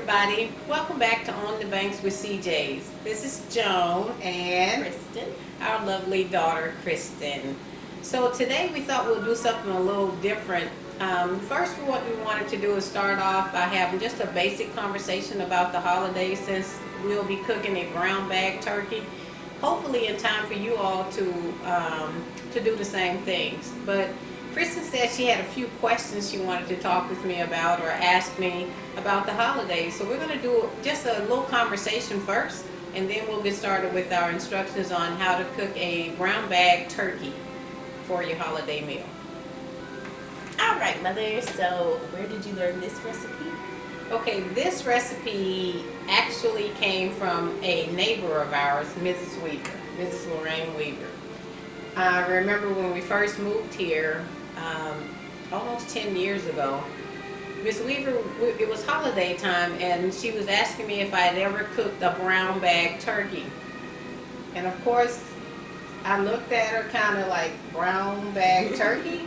everybody. Welcome back to On the Banks with CJ's. This is Joan and Kristen. our lovely daughter, Kristen. So today we thought we'll do something a little different. First, what we wanted to do is start off by having just a basic conversation about the holidays, since we'll be cooking a brown bag turkey. Hopefully in time for you all to do the same things. But Kristen said she had a few questions she wanted to talk with me about or ask me about the holidays. So we're going to do just a little conversation first, and then we'll get started with our instructions on how to cook a brown bag turkey for your holiday meal. All right, Mother. So, where did you learn this recipe? Okay, this recipe actually came from a neighbor of ours, Mrs. Weaver, Mrs. Lorraine Weaver. I remember when we first moved here, almost 10 years ago, Miss Weaver, it was holiday time, and she was asking me if I had ever cooked a brown bag turkey. And of course, I looked at her kind of like, brown bag turkey?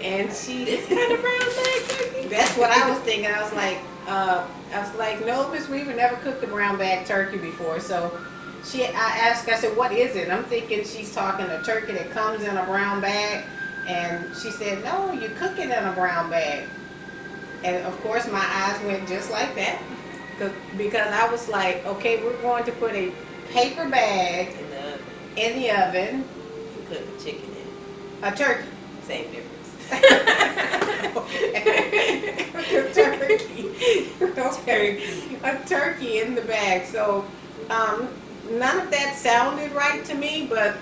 And she... This kind of brown bag turkey? That's what I was thinking. I was like, no, Miss Weaver never cooked a brown bag turkey before. So I asked, I said, what is it? I'm thinking she's talking a turkey that comes in a brown bag. And she said, no, you cook it in a brown bag. And of course my eyes went just like that. Because I was like, okay, we're going to put a paper bag in the oven. You cook a chicken in. A turkey. Same difference. A turkey in the bag. So none of that sounded right to me, but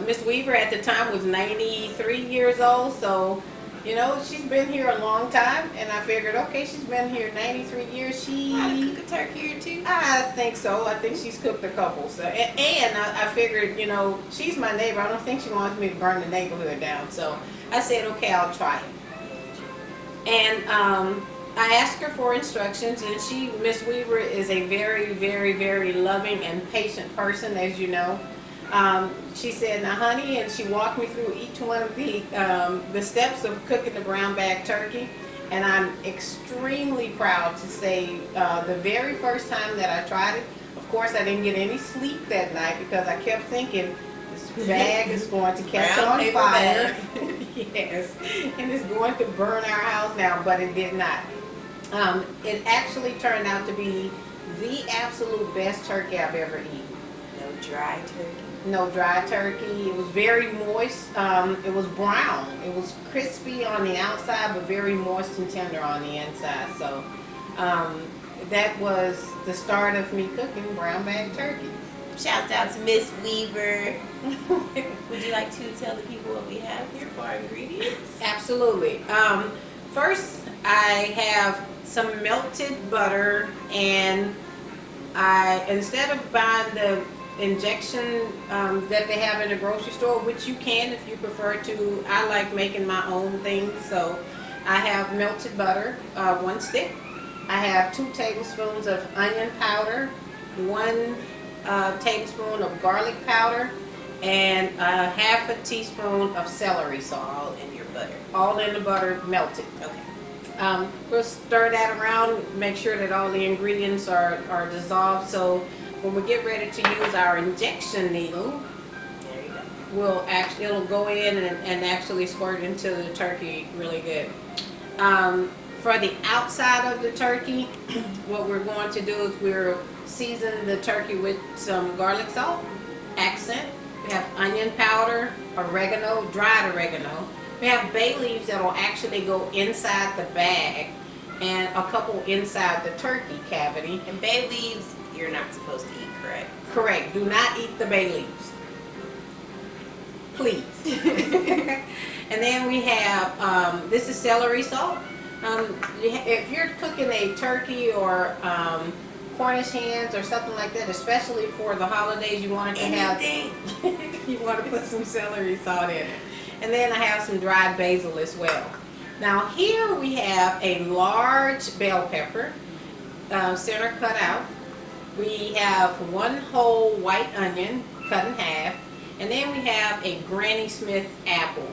Miss Weaver at the time was 93 years old, so you know, she's been here a long time, and I figured, okay, she's been here 93 years. She How to cook a turkey or two? I think so. I think she's cooked a couple. So, and I figured, you know, she's my neighbor. I don't think she wants me to burn the neighborhood down. So I said, okay, I'll try it. And I asked her for instructions, and Miss Weaver, is a very, very, very loving and patient person, as you know. She said, now honey, and she walked me through each one of the steps of cooking the brown bag turkey. And I'm extremely proud to say the very first time that I tried it, of course I didn't get any sleep that night because I kept thinking, this bag is going to catch Brown on paper fire. bag. Yes, and it's going to burn our house down, but it did not. It actually turned out to be the absolute best turkey I've ever eaten. No dry turkey. No dry turkey. It was very moist. It was brown. It was crispy on the outside, but very moist and tender on the inside. So that was the start of me cooking brown bag turkey. Shouts out to Miss Weaver. Would you like to tell the people what we have here for our ingredients? Absolutely. First, I have some melted butter, and instead of buying the injection that they have in the grocery store, which you can if you prefer to, I like making my own things. So I have melted butter, 1 stick. I have 2 tablespoons of onion powder, 1 tablespoon of garlic powder, and half a teaspoon of celery salt. All in your butter. All in the butter, melted. Okay. We'll stir that around, make sure that all the ingredients are dissolved. So when we get ready to use our injection needle, There you go. it'll go in and actually squirt into the turkey really good. For the outside of the turkey, what we're going to do is we'll season the turkey with some garlic salt, accent. We have onion powder, oregano, dried oregano. We have bay leaves that will actually go inside the bag, and a couple inside the turkey cavity. And bay leaves, you're not supposed to eat, correct? Correct. Do not eat the bay leaves. Please. And then we have, this is celery salt. If you're cooking a turkey or Cornish hens or something like that, especially for the holidays, you want it to have, you want to put some celery salt in it. And then I have some dried basil as well. Now here we have a large bell pepper, center cut out. We have 1 whole white onion cut in half, And then we have a Granny Smith apple.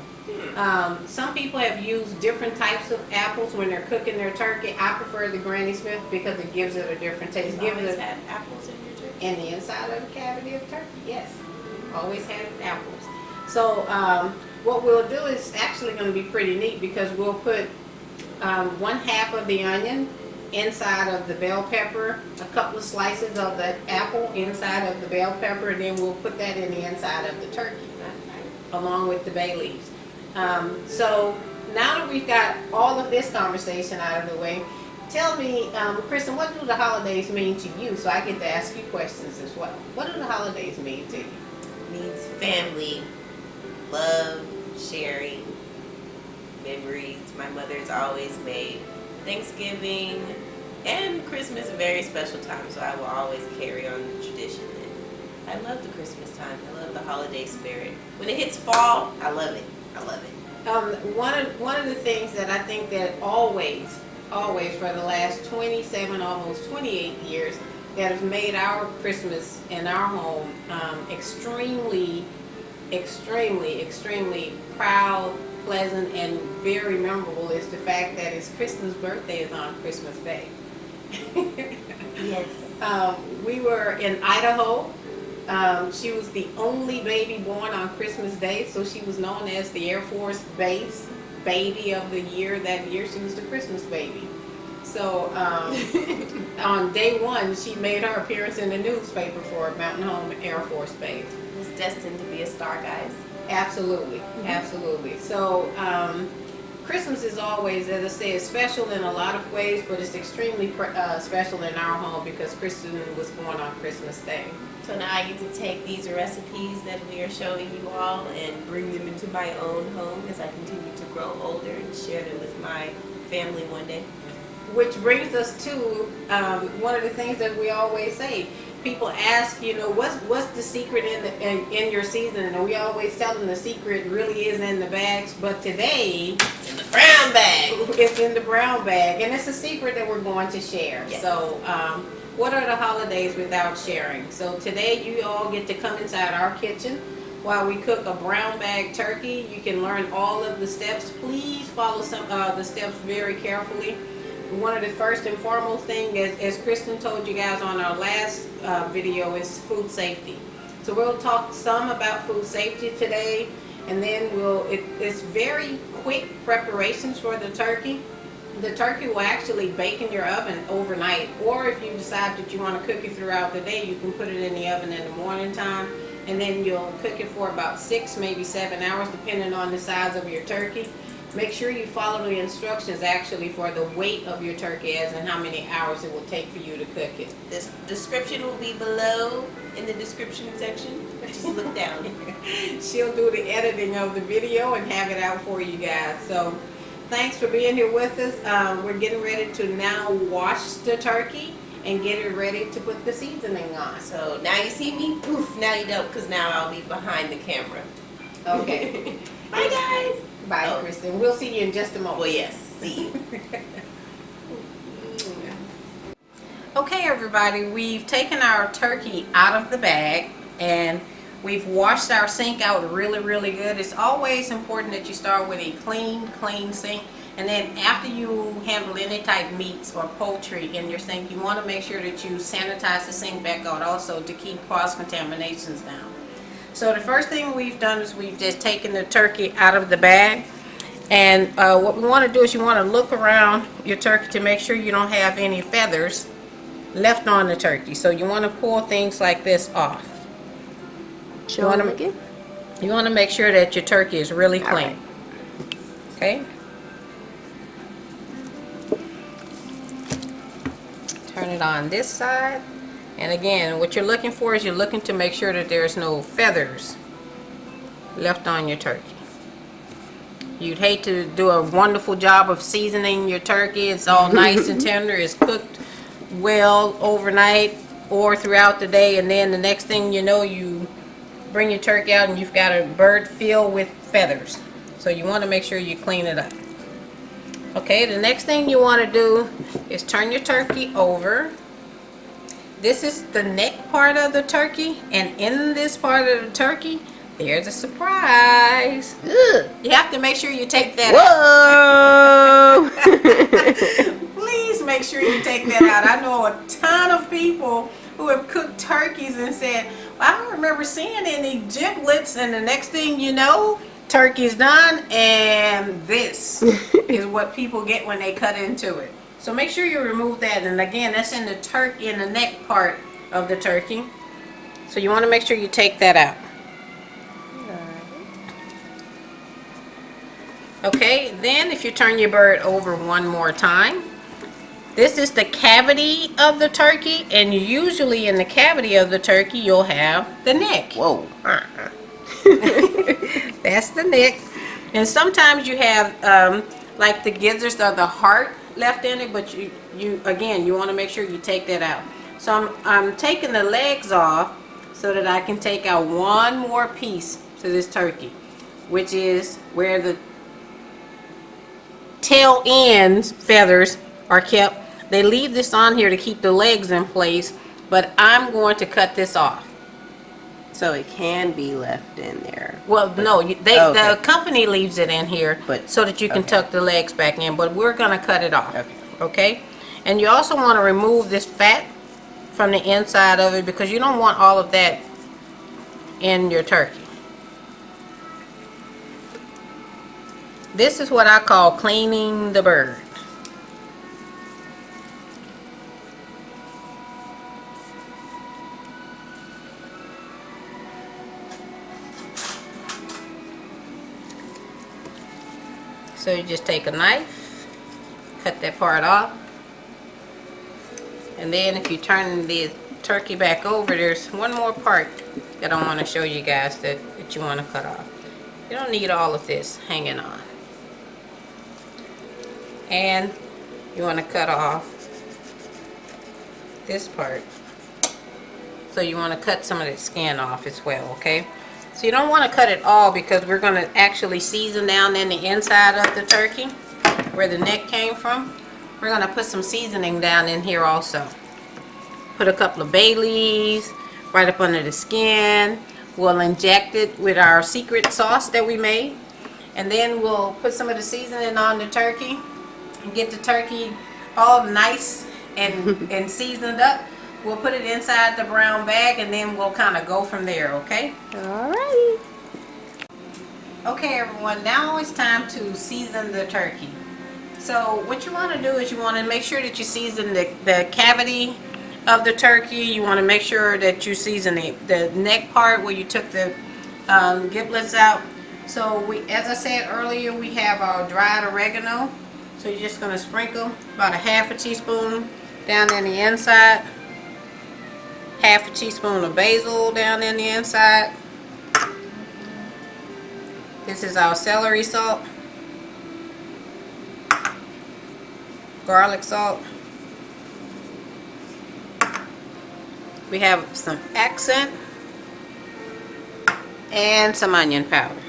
Some people have used different types of apples when they're cooking their turkey. I prefer the Granny Smith because it gives it a different taste. You always had apples in your turkey? In the inside of the cavity of turkey, yes. Always had apples. So what we'll do is actually going to be pretty neat because we'll put 1/2 of the onion inside of the bell pepper, a couple of slices of the apple inside of the bell pepper, and then we'll put that in the inside of the turkey along with the bay leaves. So now that we've got all of this conversation out of the way, tell me, Kristen, what do the holidays mean to you? So I get to ask you questions as well. What do the holidays mean to you? Means family, love, sharing, memories. My mother's always made Thanksgiving and Christmas a very special time, so I will always carry on the tradition. And I love the Christmas time. I love the holiday spirit. When it hits fall, I love it. I love it. One of the things that I think that always for the last 27, almost 28 years, that has made our Christmas in our home extremely proud, pleasant, and very memorable is the fact that it's Kristen's birthday is on Christmas Day. Yes. We were in Idaho. She was the only baby born on Christmas Day, so she was known as the Air Force Base Baby of the Year that year. She was the Christmas baby. So on day one, she made her appearance in the newspaper for Mountain Home Air Force Base. Was destined to be a star, guys. Absolutely, absolutely. So Christmas is always, as I say, special in a lot of ways, but it's extremely special in our home because Kristen was born on Christmas Day. So now I get to take these recipes that we are showing you all and bring them into my own home as I continue to grow older and share them with my family one day. Which brings us to one of the things that we always say. People ask, what's the secret in your seasoning? And we always tell them the secret really is in the bags. But today, in the brown bag. It's in the brown bag, and it's a secret that we're going to share. Yes. So, what are the holidays without sharing? So today, you all get to come inside our kitchen while we cook a brown bag turkey. You can learn all of the steps. Please follow the steps very carefully. One of the first and foremost thing, as Kristen told you guys on our last video, is food safety. So we'll talk some about food safety today, and then it's very quick preparations for the turkey. The turkey will actually bake in your oven overnight, or if you decide that you want to cook it throughout the day, you can put it in the oven in the morning time, and then you'll cook it for about 6, maybe 7 hours, depending on the size of your turkey. Make sure you follow the instructions actually for the weight of your turkey, as in how many hours it will take for you to cook it. This description will be below in the description section. Just look down. She'll do the editing of the video and have it out for you guys. So thanks for being here with us. We're getting ready to now wash the turkey and get it ready to put the seasoning on. So now you see me, poof, now you don't, because now I'll be behind the camera. Okay. Bye guys. Bye, Kristen. We'll see you in just a moment. Well, yes. See you. Okay, everybody. We've taken our turkey out of the bag and we've washed our sink out really, really good. It's always important that you start with a clean sink. And then after you handle any type meats or poultry in your sink, you want to make sure that you sanitize the sink back out also to keep cross-contaminations down. So the first thing we've done is we've just taken the turkey out of the bag, and what we want to do is you want to look around your turkey to make sure you don't have any feathers left on the turkey. So you want to pull things like this off. You want to make sure that your turkey is really clean. Okay. Turn it on this side. And again, what you're looking for is you're looking to make sure that there's no feathers left on your turkey. You'd hate to do a wonderful job of seasoning your turkey. It's all nice and tender. It's cooked well overnight or throughout the day, and then the next thing you know, you bring your turkey out and you've got a bird filled with feathers. So you want to make sure you clean it up. Okay, the next thing you want to do is turn your turkey over. This is the neck part of the turkey, and in this part of the turkey There's a surprise. Ugh. You have to make sure you take that Whoa! out. Please make sure you take that out. I know a ton of people who have cooked turkeys and said, well, I don't remember seeing any giblets, and the next thing you know, turkey's done, and this is what people get when they cut into it. So make sure you remove that, and again, that's in the turkey, in the neck part of the turkey. So you want to make sure you take that out. Okay, then if you turn your bird over one more time, this is the cavity of the turkey, and usually in the cavity of the turkey you'll have the neck. Whoa. That's the neck. And sometimes you have like the gizzards or the heart left in it, but you again, you want to make sure you take that out. So I'm taking the legs off so that I can take out one more piece to this turkey, which is where the tail ends feathers are kept. They leave this on here to keep the legs in place, but I'm going to cut this off. So it can be left in there. Well, no, okay. the company leaves it in here But- so that you can okay. tuck the legs back in, but we're going to cut it off. Okay. Okay? And you also want to remove this fat from the inside of it because you don't want all of that in your turkey. This is what I call cleaning the bird. So you just take a knife, cut that part off, and then if you turn the turkey back over, there's one more part that I want to show you guys that you want to cut off. You don't need all of this hanging on. And you want to cut off this part. So you want to cut some of the skin off as well, okay? So you don't want to cut it all because we're going to actually season down in the inside of the turkey where the neck came from. We're going to put some seasoning down in here also. Put a couple of bay leaves right up under the skin. We'll inject it with our secret sauce that we made. And then we'll put some of the seasoning on the turkey and get the turkey all nice and seasoned up. We'll put it inside the brown bag and then we'll kind of go from there, okay? Alrighty. Okay everyone, now it's time to season the turkey. So what you want to do is you want to make sure that you season the cavity of the turkey. You want to make sure that you season the neck part where you took the giblets out. So as I said earlier, we have our dried oregano. So you're just going to sprinkle about a half a teaspoon down in the inside. Half a teaspoon of basil down in the inside. This is our celery salt. Garlic salt. We have some accent and some onion powder.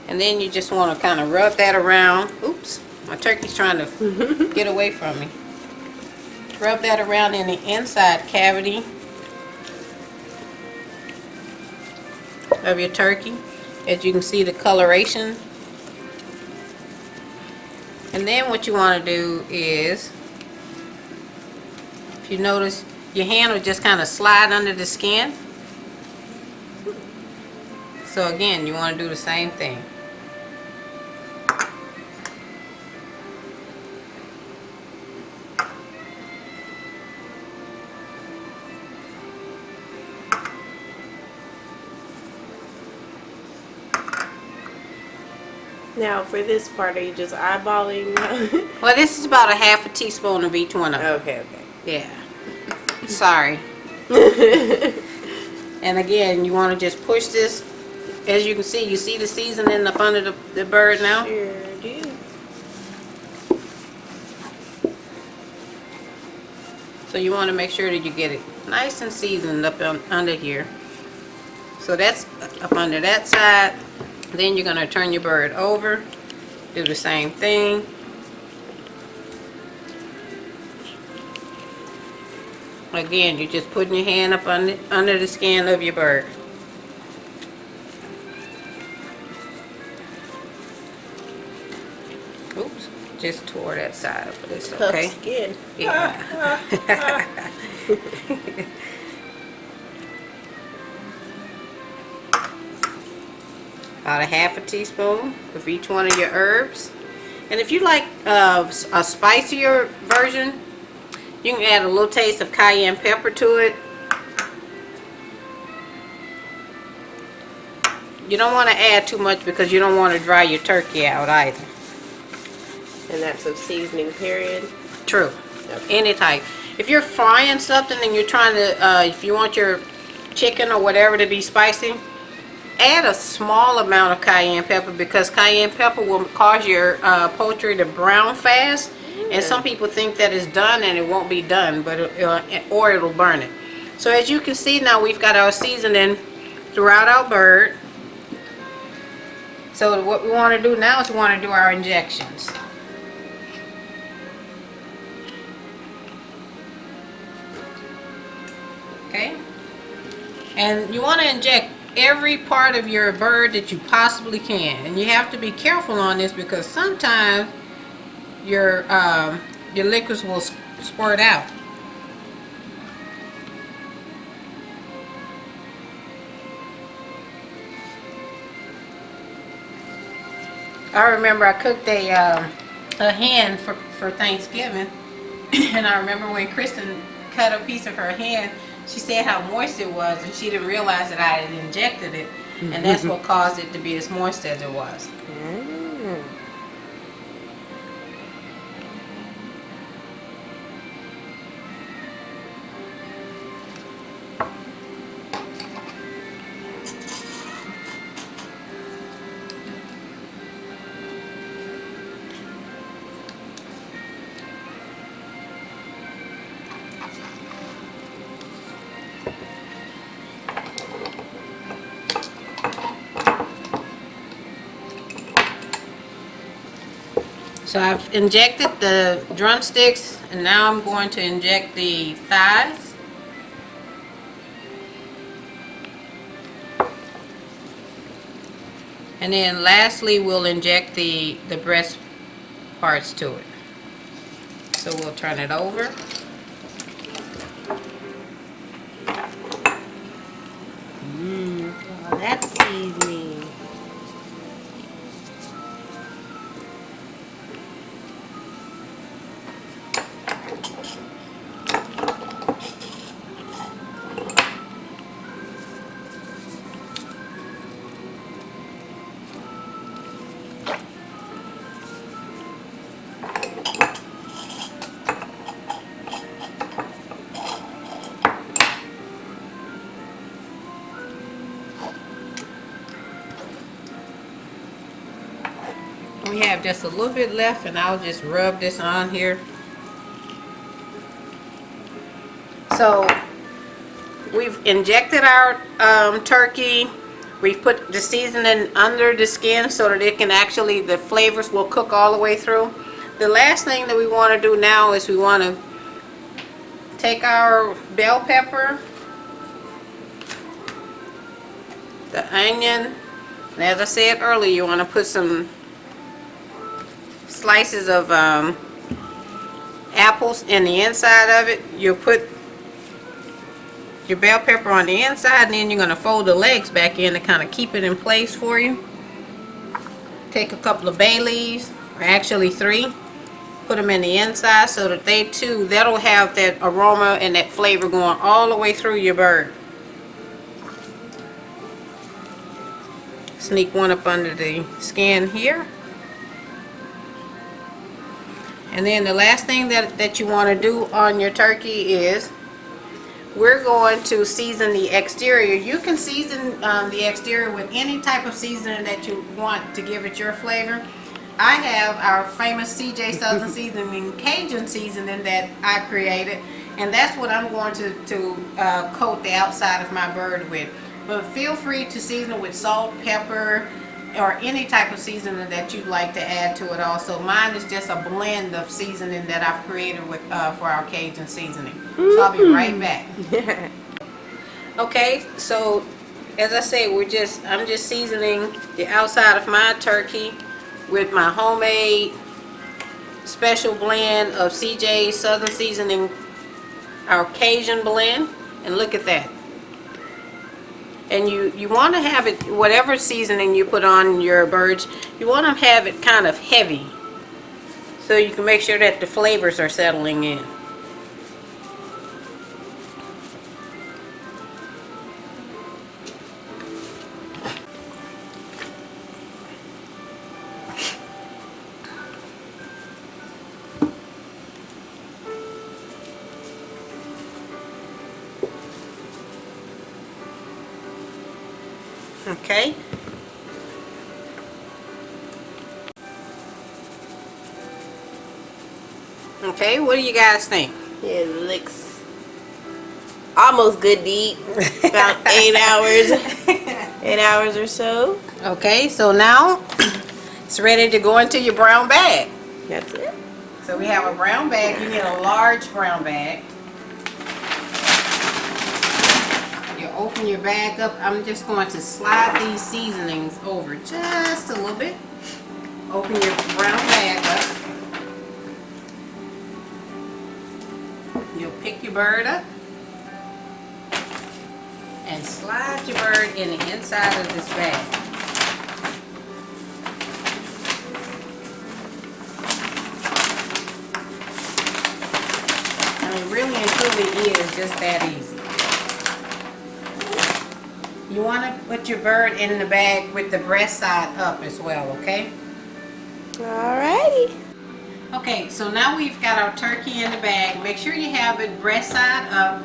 And then you just want to kind of rub that around. Oops, my turkey's trying to get away from me. Rub that around in the inside cavity of your turkey. As you can see, the coloration. And then what you want to do is, if you notice, your hand will just kind of slide under the skin. So again, you want to do the same thing. Now for this part, are you just eyeballing? Well, this is about a half a teaspoon of each one of them. Okay, okay. Yeah. Sorry. And again, you want to just push this. As you can see, you see the seasoning up under the bird now? Sure do. So you want to make sure that you get it nice and seasoned up under here. So that's up under that side. Then you're going to turn your bird over, do the same thing. Again, you're just putting your hand up under the skin of your bird. Oops, just tore that side up, but it's okay. Tough skin. Yeah. About a half a teaspoon of each one of your herbs. And if you like a spicier version, you can add a little taste of cayenne pepper to it. You don't want to add too much because you don't want to dry your turkey out either. And that's a seasoning period. True. Okay. Any type. If you're frying something and you're trying to, if you want your chicken or whatever to be spicy, add a small amount of cayenne pepper because cayenne pepper will cause your poultry to brown fast. And some people think that it's done and it won't be done, but or it'll burn it. So as you can see now, we've got our seasoning throughout our bird. So what we want to do now is we want to do our injections. Okay? And you want to inject every part of your bird that you possibly can. And you have to be careful on this because sometimes your liquids will squirt out. I remember I cooked a hen for Thanksgiving, and I remember when Kristen cut a piece of her hen, she said how moist it was, and she didn't realize that I had injected it, and that's what caused it to be as moist as it was. So I've injected the drumsticks, and now I'm going to inject the thighs. And then lastly, we'll inject the breast parts to it. So we'll turn it over. Oh, that's seasoning. We have just a little bit left, and I'll just rub this on here. So we've injected our turkey. We've put the seasoning under the skin so that it can actually, the flavors will cook all the way through. The last thing that we want to do now is we want to take our bell pepper, the onion, and as I said earlier, you want to put some slices of apples in the inside of it. You'll put your bell pepper on the inside, and then you're going to fold the legs back in to kind of keep it in place for you. Take a couple of bay leaves, or actually 3, put them in the inside so that they too, that'll have that aroma and that flavor going all the way through your bird. Sneak one up under the skin here. And then the last thing that you want to do on your turkey is we're going to season the exterior. You can season the exterior with any type of seasoning that you want to give it your flavor. I have our famous CJ Southern Seasoning Cajun seasoning that I created, and that's what I'm going to coat the outside of my bird with. But feel free to season it with salt, pepper, or any type of seasoning that you'd like to add to it also. Mine is just a blend of seasoning that I've created with for our Cajun seasoning. So I'll be right back. Okay, so as I say, I'm just seasoning the outside of my turkey with my homemade special blend of CJ's Southern Seasoning, our Cajun blend, and look at that. And you want to have it, whatever seasoning you put on your birds, you want to have it kind of heavy so you can make sure that the flavors are settling in. Okay. Okay, what do you guys think? It looks almost good to eat. About 8 hours. 8 hours or so. Okay, so now it's ready to go into your brown bag. That's it. So we have a brown bag. You get a large brown bag. You open your bag up. I'm just going to slide these seasonings over just a little bit. Open your brown bag up. You'll pick your bird up and slide your bird in the inside of this bag. And it really and truly is just that easy. You want to put your bird in the bag with the breast side up as well, okay? Alrighty. Okay, so now we've got our turkey in the bag. Make sure you have it breast side up.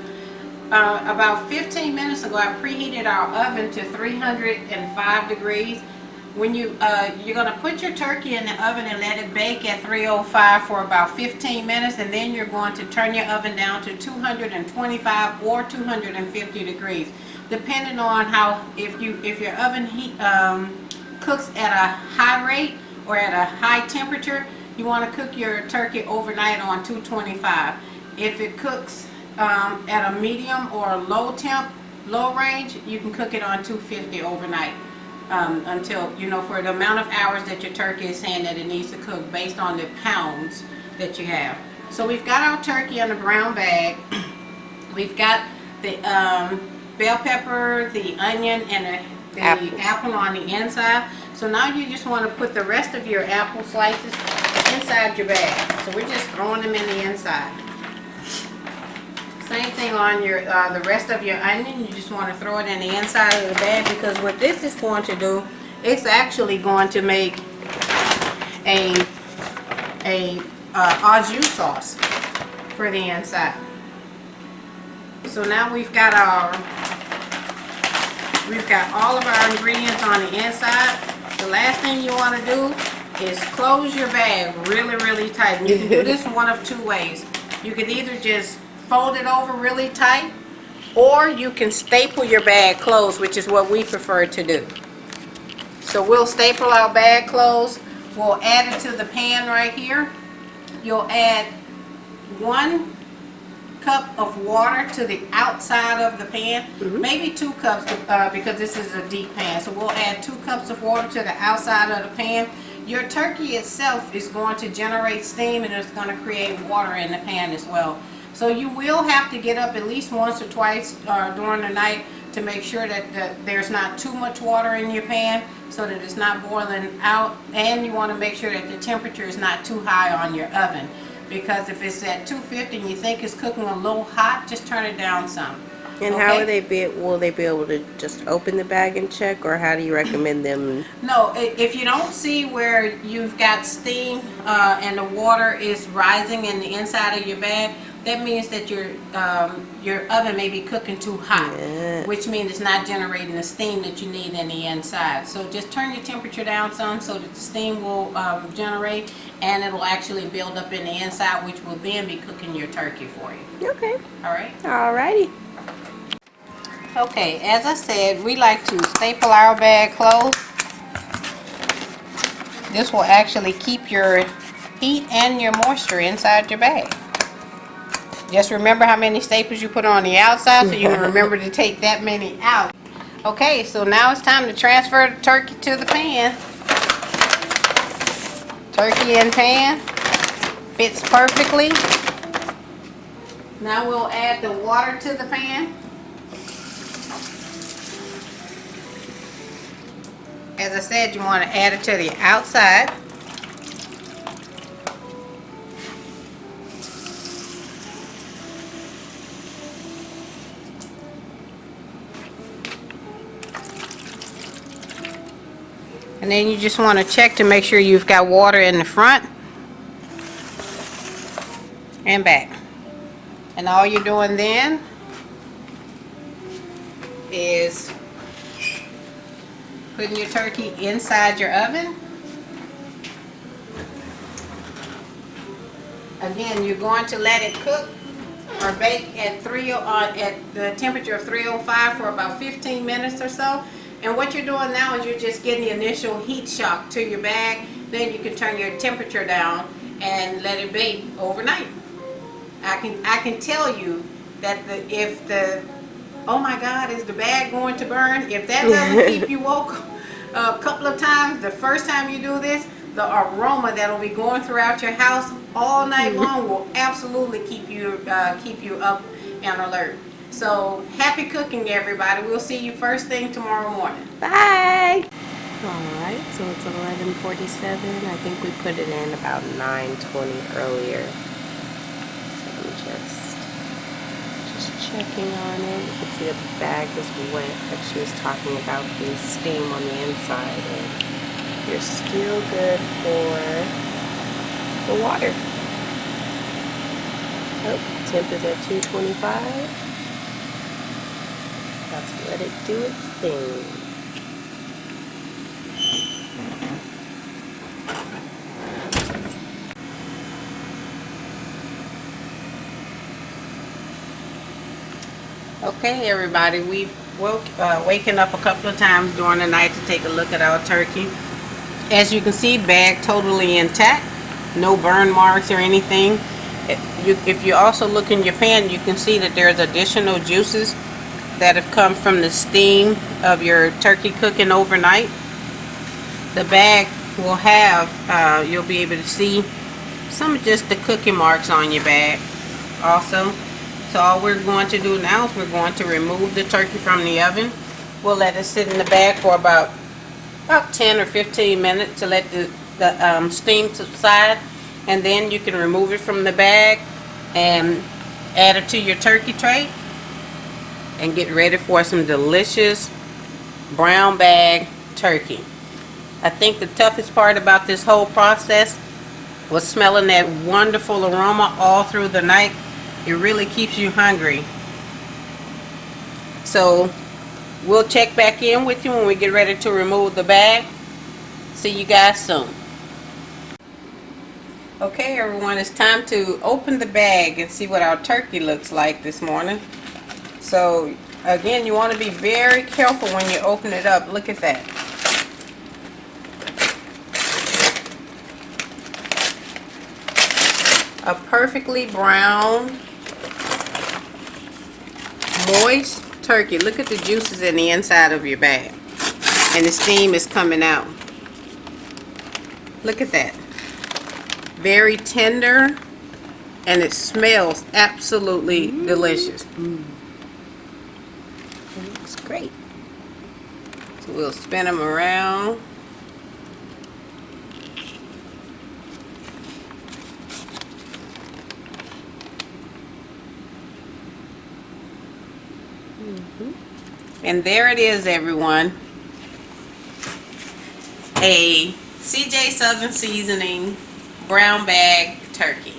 About 15 minutes ago, I preheated our oven to 305 degrees. When you're going to put your turkey in the oven and let it bake at 305 for about 15 minutes, and then you're going to turn your oven down to 225 or 250 degrees, depending on how if your oven cooks at a high rate or at a high temperature. You want to cook your turkey overnight on 225. If it cooks at a medium or low range, you can cook it on 250 overnight until, for the amount of hours that your turkey is saying that it needs to cook based on the pounds that you have. So we've got our turkey in a brown bag. We've got the bell pepper, the onion, and the apple on the inside. So now you just want to put the rest of your apple slices inside your bag. So we're just throwing them in the inside. Same thing on your the rest of your onion. You just want to throw it in the inside of the bag, because what this is going to do, it's actually going to make a au jus sauce for the inside. So now we've got all of our ingredients on the inside. The last thing you want to do is close your bag really, really tight. And you can do this one of two ways. You can either just fold it over really tight, or you can staple your bag closed, which is what we prefer to do. So we'll staple our bag closed. We'll add it to the pan right here. You'll add 1 cup of water to the outside of the pan, maybe 2 cups because this is a deep pan. So we'll add 2 cups of water to the outside of the pan. Your turkey itself is going to generate steam, and it's going to create water in the pan as well. So you will have to get up at least once or twice during the night to make sure that there's not too much water in your pan, so that it's not boiling out, and you want to make sure that the temperature is not too high on your oven. Because if it's at 250 and you think it's cooking a little hot, just turn it down some. And how will they be able to just open the bag and check, or how do you recommend them? No, if you don't see where you've got steam and the water is rising in the inside of your bag, that means that your oven may be cooking too hot, which means it's not generating the steam that you need in the inside. So just turn your temperature down some so that the steam will generate, and it'll actually build up in the inside, which will then be cooking your turkey for you. Okay. All right? Alrighty. Okay, as I said, we like to staple our bag closed. This will actually keep your heat and your moisture inside your bag. Just remember how many staples you put on the outside so you can remember to take that many out. Okay, so now it's time to transfer the turkey to the pan. Turkey in pan. Fits perfectly. Now we'll add the water to the pan. As I said, you want to add it to the outside. And then you just want to check to make sure you've got water in the front and back. And all you're doing then is putting your turkey inside your oven. Again, you're going to let it cook or bake at the temperature of 305 for about 15 minutes or so. And what you're doing now is you're just getting the initial heat shock to your bag. Then you can turn your temperature down and let it bake overnight. I can tell you that oh my God, is the bag going to burn? If that doesn't keep you woke a couple of times, the first time you do this, the aroma that will be going throughout your house all night long will absolutely keep you up and alert. So happy cooking, everybody. We'll see you first thing tomorrow morning. Bye. Alright, so it's 11:47. I think we put it in about 9:20 earlier. So I'm just checking on it. You can see that the bag is wet, like she was talking about the steam on the inside. And you're still good for the water. Oh, temp is at 225. Let's let it do its thing. Okay, everybody, we've waken up a couple of times during the night to take a look at our turkey. As you can see, bag totally intact, no burn marks or anything. If you also look in your pan, you can see that there's additional juices that have come from the steam of your turkey cooking overnight. The bag will have, you'll be able to see some of just the cooking marks on your bag also. So all we're going to do now is we're going to remove the turkey from the oven. We'll let it sit in the bag for about 10 or 15 minutes to let the steam subside, and then you can remove it from the bag and add it to your turkey tray and get ready for some delicious brown bag turkey. I think the toughest part about this whole process was smelling that wonderful aroma all through the night. It really keeps you hungry. So we'll check back in with you when we get ready to remove the bag. See you guys soon. Okay, everyone, it's time to open the bag and see what our turkey looks like this morning. So again, you want to be very careful when you open it up. Look at that. A perfectly brown, moist turkey. Look at the juices in the inside of your bag. And the steam is coming out. Look at that. Very tender, and it smells absolutely delicious. It looks great. So we'll spin them around. And there it is, everyone. A CJ Southern Seasoning brown bag turkey.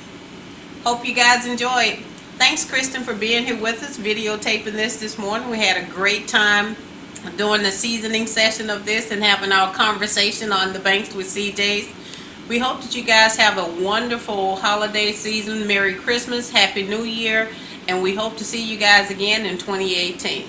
Hope you guys enjoyed. Thanks, Kristen, for being here with us, videotaping this morning. We had a great time doing the seasoning session of this and having our conversation on the banks with CJ's. We hope that you guys have a wonderful holiday season. Merry Christmas, Happy New Year, and we hope to see you guys again in 2018.